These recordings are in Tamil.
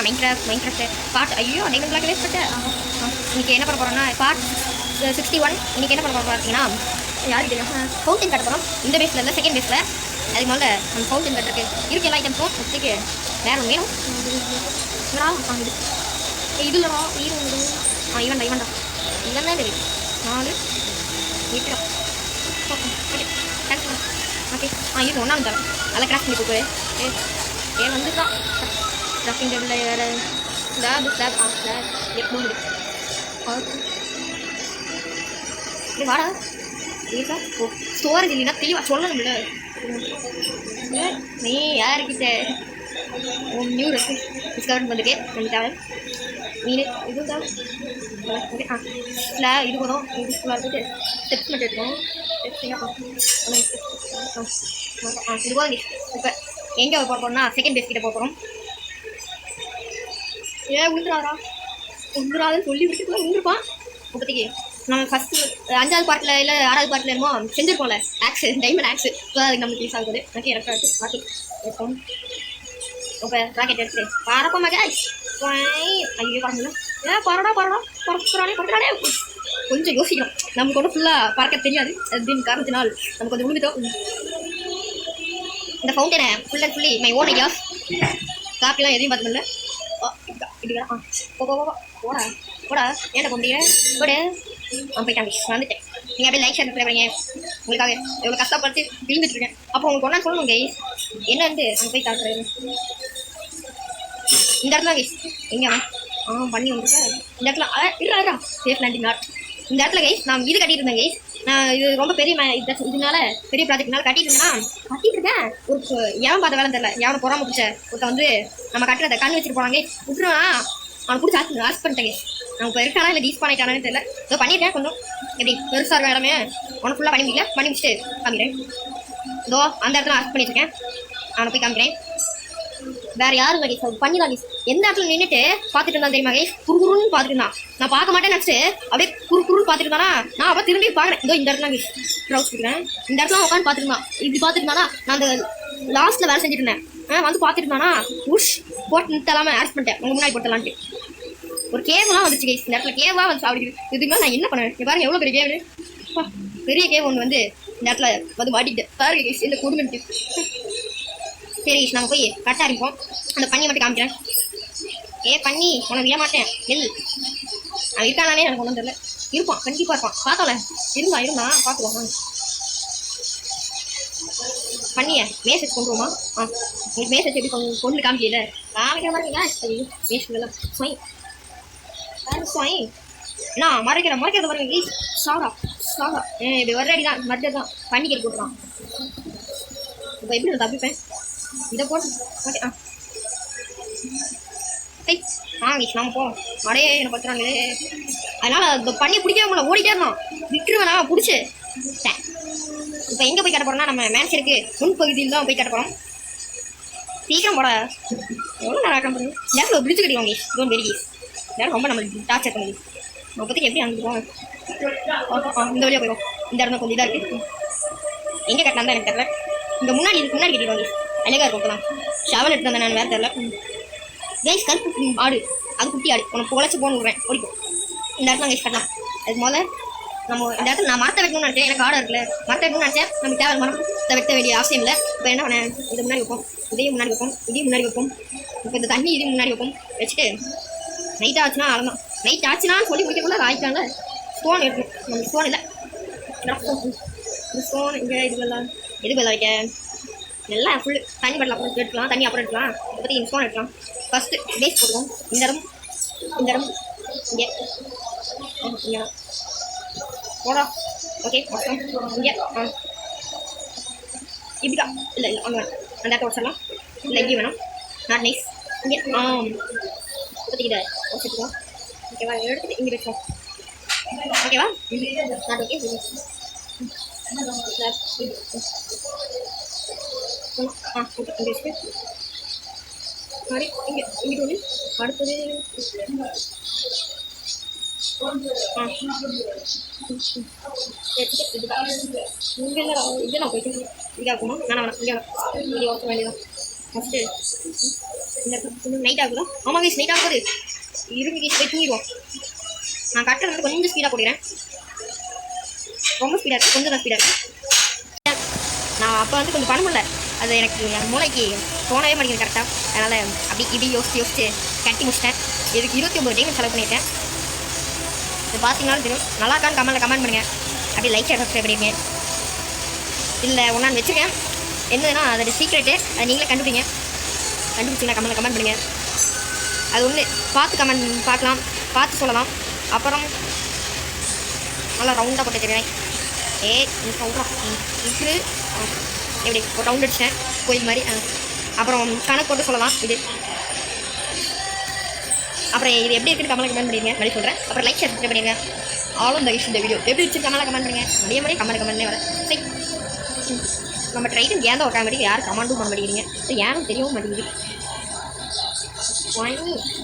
நான் மைன்கிராஃப்ட் பார்ட் ஐயோ நீங்கள் பிளாக் வேஸ்ட் பண்ணிட்டேன். இன்றைக்கி என்ன பண்ண போகிறோம்னா பார்ட் 61. இன்றைக்கி என்ன பண்ண போகிறோம் பார்த்தீங்கன்னா யாருக்கு தெரியும் ஃபவுண்டன் கட்ட போகிறோம். இந்த பேஸில் இல்லை செகண்ட் பேஸில். அதுக்கு மேலே நம்ம ஃபவுண்டன் கட்டுறதுக்கு இருக்கு எல்லா ஐட்டம்ஸும் ஒத்திக்கு வேறு ஒன்று வேணும். இதுலடா ஈவன்டா இல்லைன்னா தெரியும் 4 8 ஓகே தேங்க்ஸ். ஓகே இது ஒன்றாம் தரம் நல்லா கிராஃப்ட் பண்ணி கொடுக்குது. வந்துதான் கிராஃப்டிங் டேபிளில் வேறு ஸ்லாப் எப்போ வாடா ஏதா ஓ ஸ்டோரேஜ் இல்லைன்னா தெளிவாக சொல்லணும்ல. நீ யாருக்கிட்ட நியூ ரெசிபி டிஸ்கவர் பண்ணிருக்கேன் நம்ம தேவை மீன் இது தான் ஓகே. இது போதும் இது ஃபுல்லாக இருந்துட்டு ஸ்டெப்ஸ் மட்டும் எடுக்கணும். இது போதும். இப்போ எங்கே போக போகிறோம்னா செகண்ட் பேஸ் கிட்ட போக போகிறோம். உந்துராதுன்னு சொல்லி விட்டுட்டு உந்துருப்பான். இப்போதைக்கு நம்ம ஃபஸ்ட்டு 5வது பார்ட்டில் இல்லை 6வது பார்ட்டில் என்னமோ செஞ்சுருப்போம்ல ஆக்ஸு டைமண்ட் ஆக்ஸு. இப்போ அதுக்கு நம்மளுக்கு யூஸ் ஆகுது. ஓகே எனக்கு ராக்கெட் எடுப்போம். இப்போ ராக்கெட் எடுத்து பறப்போம் மகா. ஐயோ பறந்துடும் பறக்கிறானே கொஞ்சம் யோசிக்கணும். நமக்கு ஒன்றும் ஃபுல்லாக பறக்க தெரியாது. அப்படின்னு காரணத்தினால் நம்ம கொஞ்சம் விழுந்துட்டோம். இந்த ஃபவுண்டனை full and fully my own ideas. காப்பிலாம் எதையும் பார்த்ததில்ல. போடா ஏன்டா போக முடியல போடு. போயிட்டாங்க வந்துட்டேன். நீங்கள் அப்படியே லைக் ஷேர் பண்ணுறீங்க. உங்களுக்காக எவ்வளோ கஷ்டப்பட்டு விழுந்துட்டு இருக்கேன். அப்போ உங்களுக்கு ஒன்றா சொல்லணும் கை என்ன வந்து அங்கே போய் தாக்குறது. இந்த இடத்துல கைஸ் எங்கே பண்ணி வந்துட்டு இந்த இடத்துல இல்லைடா சேஃப் லேண்டிங் நாட். இந்த இடத்துல கைஸ் நான் இது கட்டிட்டு இருந்தேன் கைஸ். நான் இது ரொம்ப பெரிய இதனால பெரிய ப்ராஜெக்ட்னால கட்டிட்டு இருக்கேன். ஒரு எவன் பார்த்த வேலை தெரியல. எவனை பொறாம பிடிச்ச ஒருத்த வந்து நம்ம கட்டுறதை கண் வச்சுட்டு போனாங்க. விட்டுருவான் அவனை பிடிச்சி ஆஸ் பண்ணிட்டேங்க. நான் இப்போ இருக்கானா இல்லை டீஸ் பண்ணிட்டானு தெரியல. இதோ பண்ணிட்டேன் கொஞ்சம் எப்படி பெருசாக இருக்க இடமே அவனை ஃபுல்லாக பண்ணி முடியல. பண்ணி முடிச்சுட்டு காமிக்கிறேன். இதோ அந்த இடத்துல ஆஸ் பண்ணிட்டுருக்கேன். அவனை போய் காமிக்கிறேன். வேறு யாரும் கைஸ் பண்ணிடலாம் கைஸ். எந்த இடத்துல நின்றுட்டு பார்த்துட்டு இருந்தான் தெரியுமா கைஸ். குறுகுறுன்னு பார்த்துட்டு இருந்தான். நான் பார்க்க மாட்டேன்னு நினச்சிட்டு அப்படியே குறுக்குறுன்னு பார்த்துட்டு இருந்தானா. நான் அப்போ திரும்பி பார்க்குறேன். இதோ இந்த இடத்துல கைஸ் க்ரௌஸ் கொடுக்குறேன். இந்த இடத்துல உட்காந்து பார்த்துட்டு இருந்தான். இப்படி பார்த்துட்டு இருந்தானா நான் அந்த லாஸ்ட்டில் வேலை செஞ்சுட்டு இருந்தேன். வந்து பார்த்துட்டு இருந்தானா உஷ் போட்டு நிறுத்தலாமல் ஆட் பண்ணிட்டேன். உங்கள் முன்னாடி போட்டலான்ட்டு ஒரு கேவெலாம் வந்துச்சு கைஸ். இந்த இடத்துல கேவாக வந்து அப்படி இதுக்கு நான் என்ன பண்ணுவேன். பாருங்க எவ்வளோ பெரிய கேவ். பெரிய கேவ் ஒன்று வந்து இந்த இடத்துல வந்து மாட்டிக்கிட்டேன். பாருங்க கைஸ் இந்த கொடுமைட்டு. சரி நம்ம போய் கரெக்டாக இருப்போம். அந்த பண்ணி மட்டும் காமிக்கிறேன். பண்ணி உனக்கு விட மாட்டேன் எல் அவன் இருக்கானே எனக்கு ஒன்றும் தெரியல. இருப்பான் கண்டிப்பாக இருப்பான். பார்த்தோம்ல இருந்தான் பார்த்துக்கோங்க. பண்ணிய மேசேஜ் கொண்டு வருமா. உங்களுக்கு மேசேஜ் எப்படி கொண்டு காமிக்கல காமிக்கிற மாதிரி மேசேஜ் ஸ்வை என்ன மறைக்கிறத பாருங்க சாரா இது வர்றடி தான் மறுபடியும் தான் பண்ணிக்கிட்டு போட்டுறான். இப்போ எப்படி நான் தப்பிப்பேன் இதை போட்டு. ஓகே நம்ம போவோம். அடையே என்ன பத்துறாங்களே. அதனால இந்த பண்ணி பிடிக்கவே முடியல. ஓடிட்டே இருந்தான். விட்டுருவேனா பிடிச்சி. இப்போ எங்கே போய் கட்ட போகிறோம்னா நம்ம மேன்சருக்கு முன்பகுதியில் தான் போய் கட்ட போகிறோம். சீக்கிரம் போட எவ்வளோ நேரம் கட்ட போகிறோம். நேரத்தில் ஒரு பிரிட்ஜ் கட்டிடுவாங்க டோன் வெரி நேரம் ரொம்ப நம்மளுக்கு டார்ச்சர் பண்ணுது. நம்ம பற்றி எப்படி அனுப்பிடுவோம். இந்த வழியாக போயிடும். இந்த இடம் கொஞ்சம் இதாக இருக்குது. எங்கே கட்டினா தான் எனக்கு தெரியல. இந்த முன்னாடி கட்டிடுவாங்க. அழகாக இருக்கும். இப்போலாம் ஷவல் எடுத்து வந்தேன் நான் வேறு தெரியல. கைஸ் கருப்பு ஆடு அது குட்டி ஆடு உனக்கு பொழைச்சி போன்னு விடுறேன் ஓடிக்கும். இந்த இடத்துல கைஸ் கட்டலாம். அதுக்கு முதல்ல நம்ம இந்த இடத்துல நான் மரத்தை வைக்கணும்னு நினச்சேன். எனக்கு ஆர்டர் இருக்குல்ல மரத்தை வைக்கணும்னு நினச்சேன். நமக்கு தேவை மரத்தை வைக்க வேண்டிய அவசியம் இல்லை. இப்போ என்ன பண்ணேன் இது முன்னாடி வைப்போம். இதையும் முன்னாடி வைப்போம். இப்போ இந்த தண்ணி இதையும் முன்னாடி வைப்போம். வச்சுட்டு நைட் ஆச்சுன்னா அவ்வளோதான். நைட் ஆச்சுனான்னு சொல்லி முடிக்கக்குள்ள ஆயிட்டாங்க. ஸ்டோன் இருக்கும். நம்ம ஸ்டோன் இல்லை இந்த ஸ்டோன் இங்கே எதுக்கு வைக்க எல்லாம் ஃபுல்லு தண்ணி படலாம். அப்புறம் எடுக்கலாம். தண்ணி அப்புறம் எடுக்கலாம். இதை பற்றி ஸ்டோன் எடுக்கலாம். ஃபஸ்ட்டு பேஸ் போடுவோம். இந்த இடம் இங்கே போடா. ஓகே மொத்தம் இங்கே இப்படிக்கா இல்லை அங்கே அந்த இடத்த வச்சிடலாம். இல்லை இங்கே வேணும் நாட் நைஸ். இங்கே இப்போதைக்கு இதை வச்சுருக்கோம். ஓகேவா எடுத்துகிட்டு இங்கே வச்சோம். ஓகேவா நாட் ஓகே. இங்கே வச்சுட்டு இங்கே ஒன்று அடுத்தது இங்கே இது நான் போயிட்டு இதாக இருக்குமா நான் இங்கே ஓட்ட வேண்டியதான். ஃபஸ்ட்டு இந்த கொஞ்சம் நைட் ஆகுதா? ஆமாம் கைஸ் நைட் ஆகுது. இருங்க கைஸ் போய் தூங்கிடுவோம். நான் கட்டுறது வந்து கொஞ்சம் ஸ்பீடாக போடுறேன். ரொம்ப ஸ்பீடாக இருக்குது, கொஞ்சம் தான் ஸ்பீடாக இருக்குது. நான் அப்போ வந்து கொஞ்சம் பண்ண முடியல. அது எனக்கு என் மூளைக்கு தோணவே மாட்டேங்குது கரெக்டாக. அதனால் அப்படி இப்படி யோசிச்சு கட்டி முடிச்சிட்டேன். இதுக்கு 29 டைம் செலவு பண்ணியிருக்கேன். இது பார்த்தீங்கன்னாலும் தெரியும். நல்லா இருக்கான்னு கமெண்ட் பண்ணுங்கள். அப்படியே லைக் சப்ஸ்கிரைப் பண்ணிடுங்க. இல்லை ஒன்றான்னு வச்சுருக்கேன். என்னதுன்னா அதோட சீக்ரெட்டு அதை நீங்களே கண்டுபிடிச்சிங்கன்னா கமெண்ட் பண்ணுங்கள். அது ஒன்று பார்த்து பார்க்கலாம், பார்த்து சொல்லலாம். அப்புறம் நல்லா ரவுண்டாக போட்டு வச்சுருக்கேன். இப்படி எப்படி ஒரு ரவுண்ட் அடிச்சிட்டேன் கோயில் மாதிரி. அப்புறம் கணக்கு போட்டு சொல்லலாம். அப்புறம் இது எப்படி இருக்குன்னு கமெண்ட் பண்ணிடுங்க. மறுபடியும் சொல்கிறேன். அப்புறம் லைக் சப்ஸ்கிரைப் பண்ணிடுங்க. ஆலும் இந்த வீடியோ எப்படி வச்சு கமெண்ட் பண்ணுறீங்க. அதே மாதிரி கமெண்ட்லேயே வர சரி. நம்ம ட்ரைட்டன் ஏன் தான் உட்கார மாட்டேங்குது, யாரும் கமெண்ட்டும் பண்ண மாட்டேங்கிறீங்க. ஏன்னு தெரியவும் மாட்டேங்குது.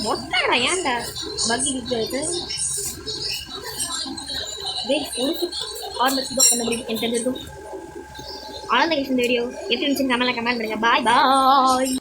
மொட்டாடா ஏன்டா பக்கி இருக்கிறது பண்ண முடியும் எனக்கு தெரிஞ்சிருக்கும். அவ்வளோதான் இந்த வீடியோ எப்படி இருந்துச்சுன்னு கமெண்ட் பண்ணுங்க. பாய் பாய்.